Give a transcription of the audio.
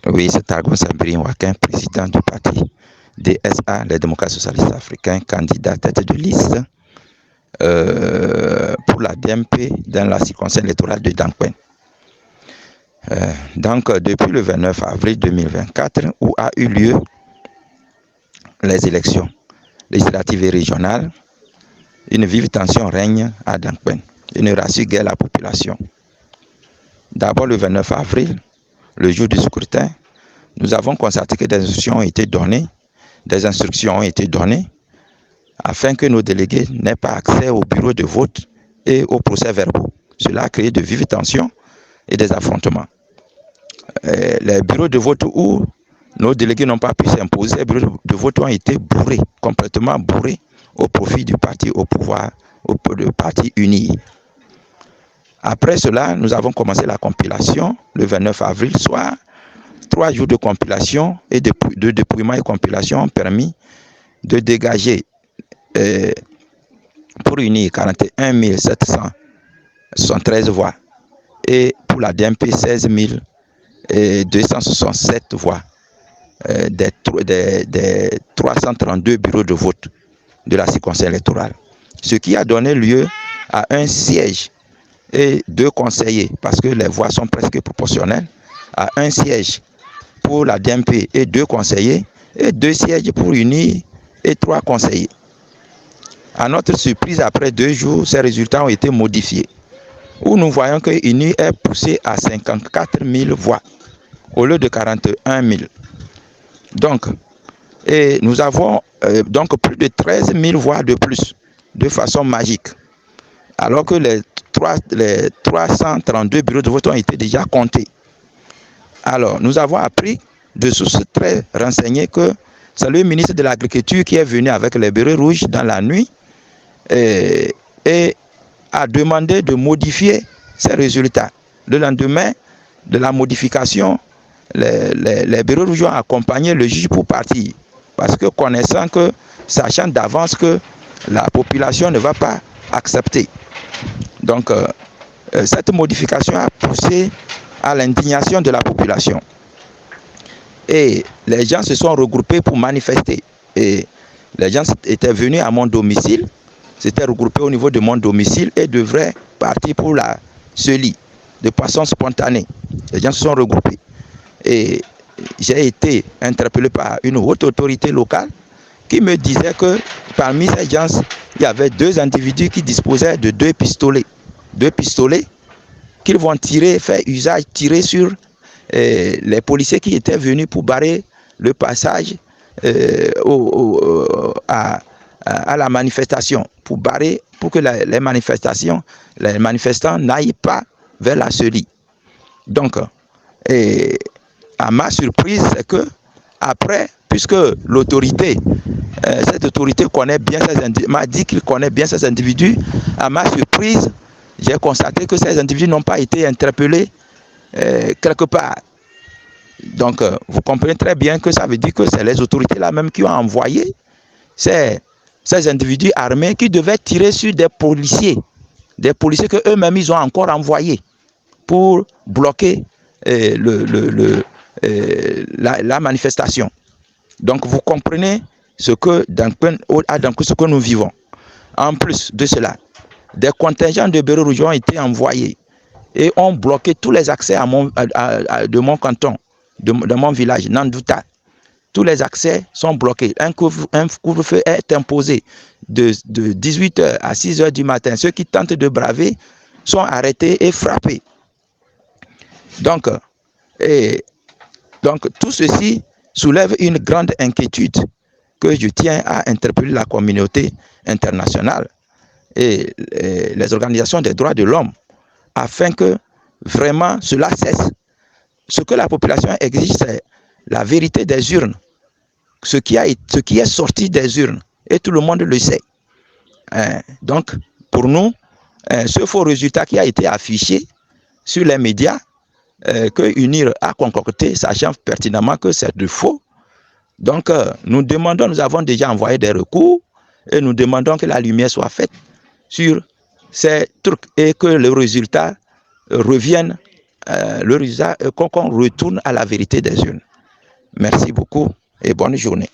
Oui, c'est Argon Sabri Wakin, président du parti DSA, les démocrates socialistes africains, candidat tête de liste pour la DMP dans la circonscription électorale de Dankwen. Donc, depuis le 29 avril 2024, où a eu lieu les élections législatives et régionales, une vive tension règne à Dankwen. Il ne rassure guère la population. D'abord, le 29 avril, le jour du scrutin, nous avons constaté que des instructions ont été données afin que nos délégués n'aient pas accès au bureau de vote et aux procès-verbaux. Cela a créé de vives tensions et des affrontements. Les bureaux de vote où nos délégués n'ont pas pu s'imposer, les bureaux de vote ont été bourrés, complètement bourrés, au profit du parti au pouvoir, du parti uni. Après cela, nous avons commencé la compilation le 29 avril, soit 3 jours de compilation et de dépouillement et compilation ont permis de dégager pour unir 41 773 voix et pour la DMP 16 267 voix des 332 bureaux de vote de la circonscription électorale. Ce qui a donné lieu à un siège et 2 conseillers, parce que les voix sont presque proportionnelles, à un siège pour la DMP et 2 conseillers, et 2 sièges pour UNI et 3 conseillers. À notre surprise, après 2 jours, ces résultats ont été modifiés, où nous voyons que UNI est poussé à 54 000 voix au lieu de 41 000. Donc, et nous avons donc plus de 13 000 voix de plus, de façon magique, alors que les 332 bureaux de vote ont été déjà comptés. Alors, nous avons appris de sources très renseignées que c'est le ministre de l'Agriculture qui est venu avec les bérets rouges dans la nuit et a demandé de modifier ces résultats. Le lendemain de la modification, les bérets rouges ont accompagné le juge pour partir. Parce que sachant d'avance que la population ne va pas accepter. Donc, cette modification a poussé à l'indignation de la population. Et les gens se sont regroupés pour manifester. Et les gens étaient venus à mon domicile, s'étaient regroupés au niveau de mon domicile et devraient partir pour la Seli, de façon spontanée. Les gens se sont regroupés. Et j'ai été interpellé par une haute autorité locale qui me disait que parmi ces gens, il y avait 2 individus qui disposaient de 2 pistolets. 2 pistolets qu'ils vont tirer sur les policiers qui étaient venus pour barrer le passage à la manifestation, pour que les manifestants n'aillent pas vers la Seli. Donc, à ma surprise, c'est que après, puisque cette autorité m'a dit qu'il connaît bien ces individus, à ma surprise, j'ai constaté que ces individus n'ont pas été interpellés quelque part. Donc, vous comprenez très bien que ça veut dire que c'est les autorités là-même qui ont envoyé ces individus armés qui devaient tirer sur des policiers que eux-mêmes ils ont encore envoyés pour bloquer la manifestation. Donc, vous comprenez ce que nous vivons. En plus de cela, des contingents de bérets rouges ont été envoyés et ont bloqué tous les accès de mon canton, de mon village, Nandouta. Tous les accès sont bloqués. Un couvre-feu est imposé de 18h à 6h du matin. Ceux qui tentent de braver sont arrêtés et frappés. Donc, tout ceci soulève une grande inquiétude que je tiens à interpeller la communauté internationale et les organisations des droits de l'homme afin que vraiment cela cesse. Ce que la population exige, c'est la vérité des urnes, ce qui est sorti des urnes, et tout le monde le sait. Donc, pour nous, ce faux résultat qui a été affiché sur les médias, que UNIR a concocté, sachant pertinemment que c'est de faux. Donc, nous avons déjà envoyé des recours, et nous demandons que la lumière soit faite sur ces trucs et que le résultat revienne qu'on retourne à la vérité des urnes. Merci beaucoup et bonne journée.